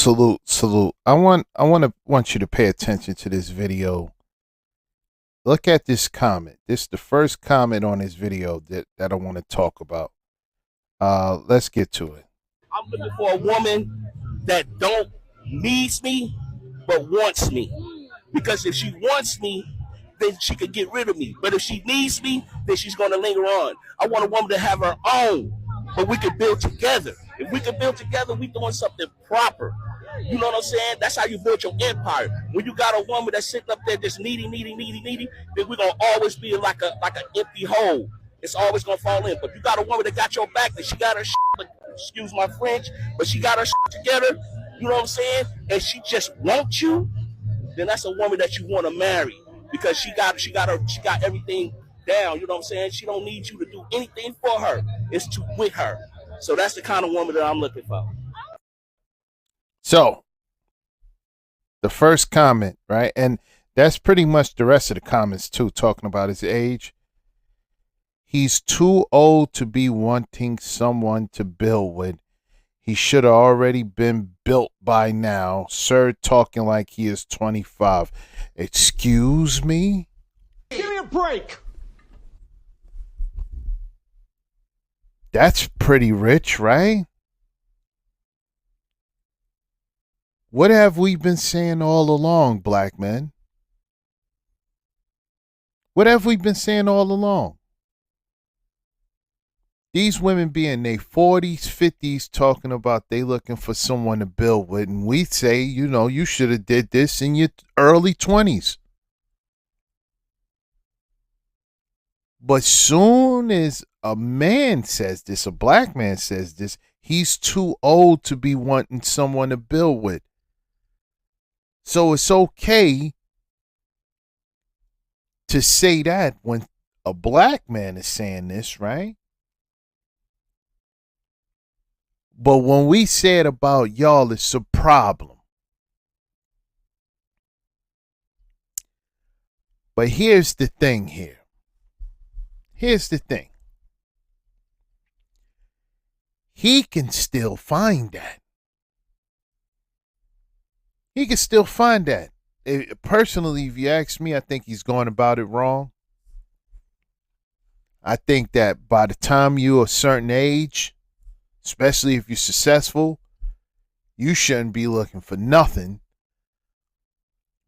Salute. I want you to pay attention to this video. Look at this comment. This is the first comment on this video that I want to talk about. Let's get to it. I'm looking for a woman that don't needs me, but wants me. Because if she wants me, then she could get rid of me. But if she needs me, then she's going to linger on. I want a woman to have her own, but we can build together. If we can build together, we doing something proper. You know what I'm saying? That's how you build your empire. When you got a woman that's sitting up there just needy, then we're gonna always be like an empty hole. It's always gonna fall in. But you got a woman that got your back, that she got her excuse my French, but she got her together, you know what I'm saying? And she just wants you, then that's a woman that you want to marry because she got everything down, you know what I'm saying? She don't need you to do anything for her. It's to with her. So that's the kind of woman that I'm looking for. So, the first comment, right? And that's pretty much the rest of the comments too, talking about his age. He's too old to be wanting someone to build with. He should have already been built by now. Sir talking like he is 25. Excuse me? Give me a break. That's pretty rich, right? What have we been saying all along, black men? What have we been saying all along? These women be in their 40s, 50s talking about they looking for someone to build with. And we say, you know, you should have did this in your early 20s. But soon as a man says this, a black man says this, he's too old to be wanting someone to build with. So it's okay to say that when a black man is saying this, right? But when we say it about y'all, it's a problem. But here's the thing here. Here's the thing. He can still find that. He can still find that. Personally, if you ask me, I think he's going about it wrong. I think that by the time you're a certain age, especially if you're successful, you shouldn't be looking for nothing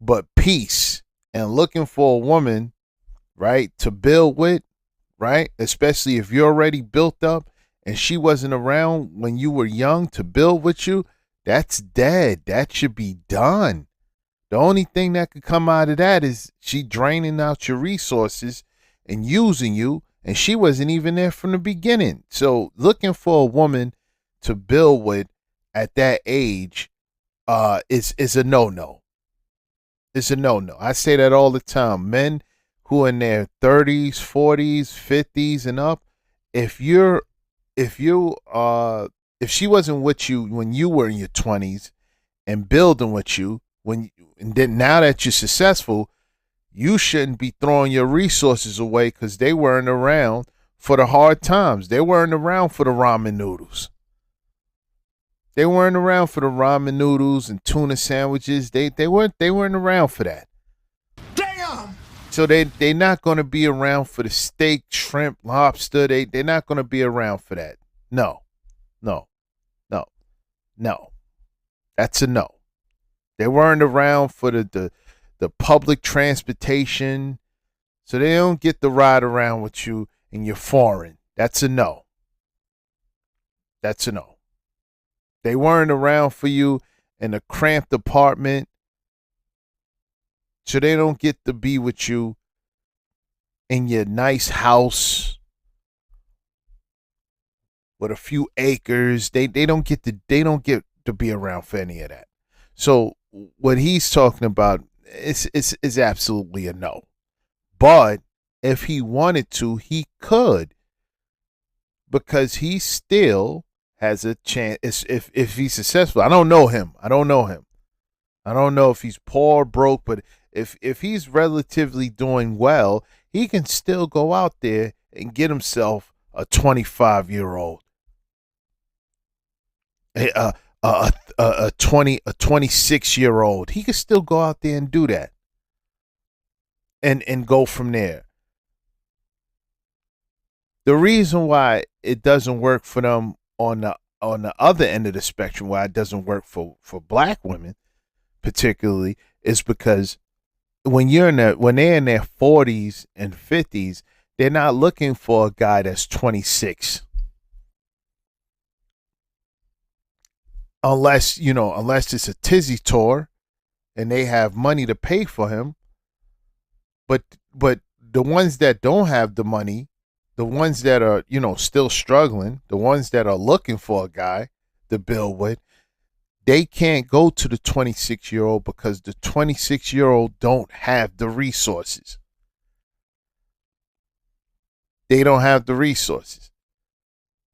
but peace and looking for a woman, right, to build with, right? Especially if you're already built up and she wasn't around when you were young to build with you. That's dead. That should be done. The only thing that could come out of that is she draining out your resources and using you, and she wasn't even there from the beginning. So looking for a woman to build with at that age is a no-no. It's a no-no. I say that all the time. Men who are in their 30s, 40s, 50s and up, if she wasn't with you when you were in your 20s and building with you, and then now that you're successful, you shouldn't be throwing your resources away because they weren't around for the hard times. They weren't around for the ramen noodles. They weren't around for the ramen noodles and tuna sandwiches. They weren't around for that. Damn! So they're not going to be around for the steak, shrimp, lobster. They're not going to be around for that. No. That's a no. They weren't around for the public transportation, so they don't get to ride around with you and you're foreign. That's a no. That's a no. They weren't around for you in a cramped apartment, so they don't get to be with you in your nice house with a few acres. They don't get to be around for any of that. So what he's talking about is absolutely a no. But if he wanted to, he could, because he still has a chance. If he's successful, I don't know him. I don't know if he's poor or broke, but if he's relatively doing well, he can still go out there and get himself a 25-year-old, a a 26-year-old. He could still go out there and do that, and go from there. The reason why it doesn't work for them on the other end of the spectrum, why it doesn't work for black women particularly, is because when they're in their 40s and 50s, they're not looking for a guy that's 26. Unless it's a tizzy tour and they have money to pay for him. But the ones that don't have the money, the ones that are, still struggling, the ones that are looking for a guy to build with, they can't go to the 26-year-old because the 26-year-old don't have the resources. They don't have the resources.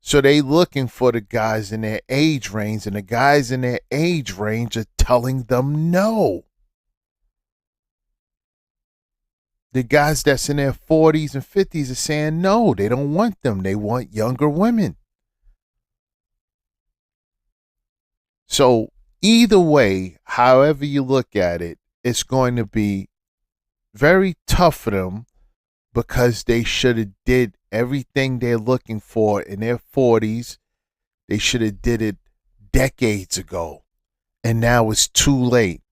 So they looking for the guys in their age range, and the guys in their age range are telling them no. The guys that's in their 40s and 50s are saying no, they don't want them. They want younger women. So either way, however you look at it, it's going to be very tough for them because they should have did everything they're looking for in their 40s. They should have did it decades ago, and now it's too late.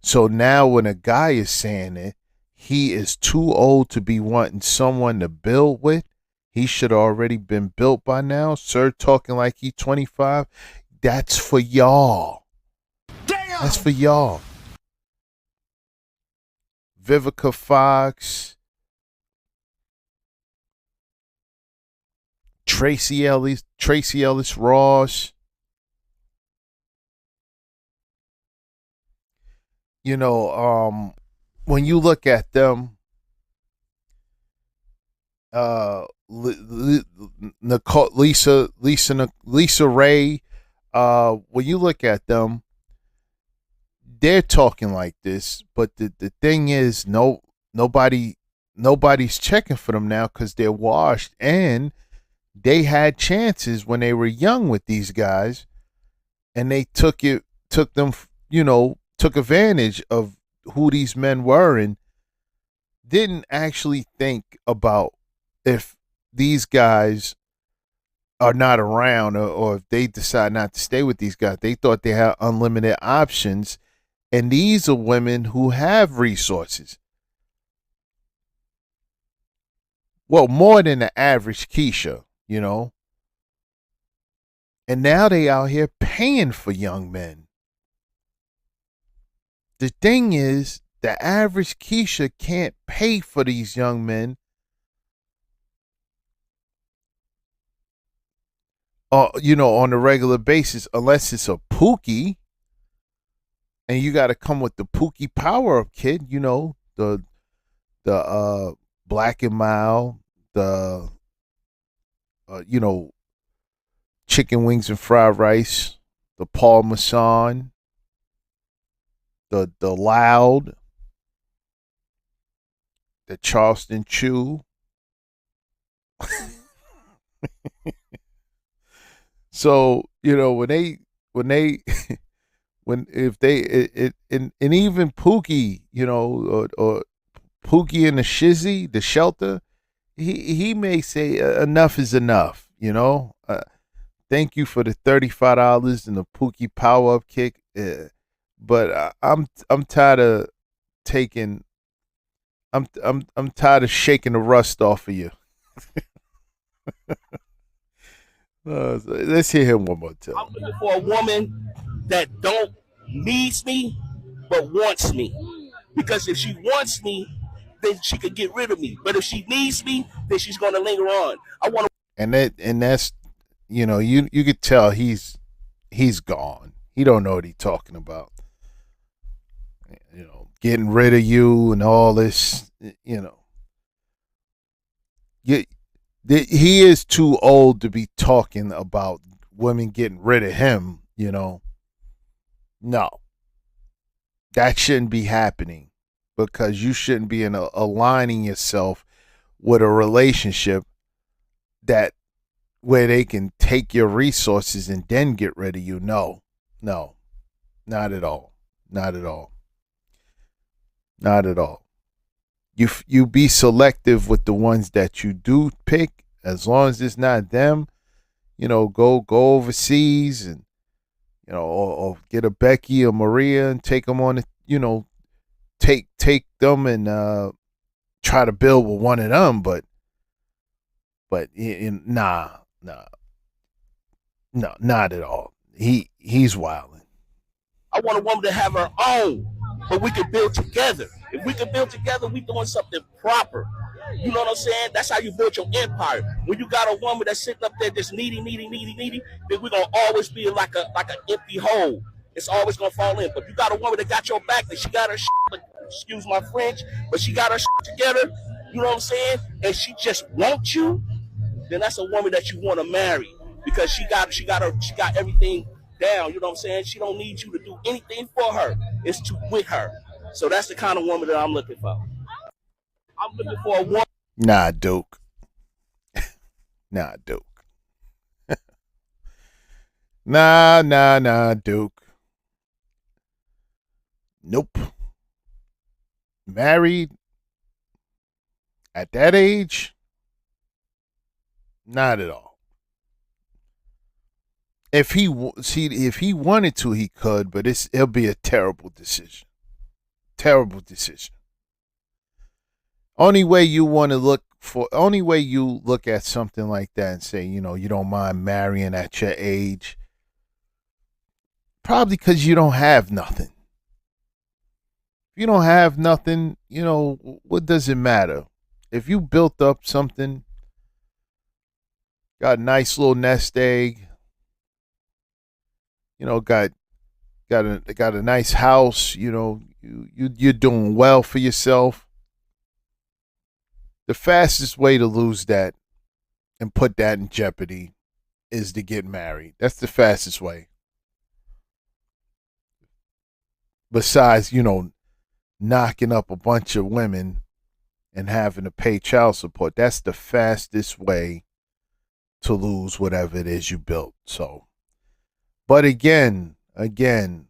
So now when a guy is saying it, he is too old to be wanting someone to build with. He should have already been built by now. Sir talking like he's 25. That's for y'all. Damn! That's for y'all. Vivica Fox, Tracy Ellis Ross. When you look at them, Lisa Ray, when you look at them, they're talking like this, but the thing is, nobody's checking for them now because they're washed, and they had chances when they were young with these guys, and they took advantage of who these men were and didn't actually think about if these guys are not around, or if they decide not to stay with these guys. They thought they had unlimited options, and these are women who have resources. Well, more than the average Keisha, And now they out here paying for young men. The thing is, the average Keisha can't pay for these young men. On a regular basis, unless it's a Pookie, and you got to come with the Pookie power up kid. The Black and Mild, the chicken wings and fried rice, the Paul Masson, the Loud, the Charleston Chew. So and even Pookie, or Pookie and the Shizzy, the Shelter, he may say enough is enough. Thank you for the $35 and the Pookie power up kick, but I'm tired of taking. I'm tired of shaking the rust off of you. Let's hear him one more time. I'm looking for a woman that don't needs me, but wants me. Because if she wants me, then she could get rid of me. But if she needs me, then she's going to linger on. I want to. And that's you could tell he's gone. He don't know what he's talking about. Getting rid of you and all this. He is too old to be talking about women getting rid of him. No, that shouldn't be happening, because you shouldn't be aligning yourself with a relationship where they can take your resources and then get rid of you. No, No, not at all. Not at all. Not at all. You be selective with the ones that you do pick, as long as it's not them. Go overseas and or get a Becky or Maria and take them on. Take them and try to build with one of them. But nah, no, not at all. He's wilding. I want a woman to have her own, but we can build together. If we can build together, we doing something proper. You know what I'm saying? That's how you build your empire. When you got a woman that's sitting up there just needy, then we're gonna always be like an empty hole. It's always gonna fall in. But you got a woman that got your back, that she got her excuse my French, but she got her together, you know what I'm saying? And she just wants you, then that's a woman that you want to marry because she got everything down. You know what I'm saying? She don't need you to do anything for her. It's to with her. So that's the kind of woman that I'm looking for. I'm looking for a woman. Nah, Duke. Nah, Duke. Nah, Duke. Nope. Married at that age? Not at all. If he wanted to, he could, but it'll be a terrible decision. Terrible decision. Only way you look at something like that and say, you don't mind marrying at your age, probably because you don't have nothing. If you don't have nothing, what does it matter? If you built up something, got a nice little nest egg, got a nice house, you're doing well for yourself. The fastest way to lose that and put that in jeopardy is to get married. That's the fastest way. Besides, knocking up a bunch of women and having to pay child support, that's the fastest way to lose whatever it is you built. So, but again, the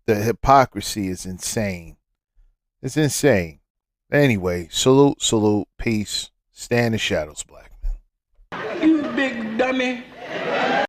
hypocrisy is insane. It's insane. Anyway, salute, peace. Stay in the shadows, black man. You big dummy.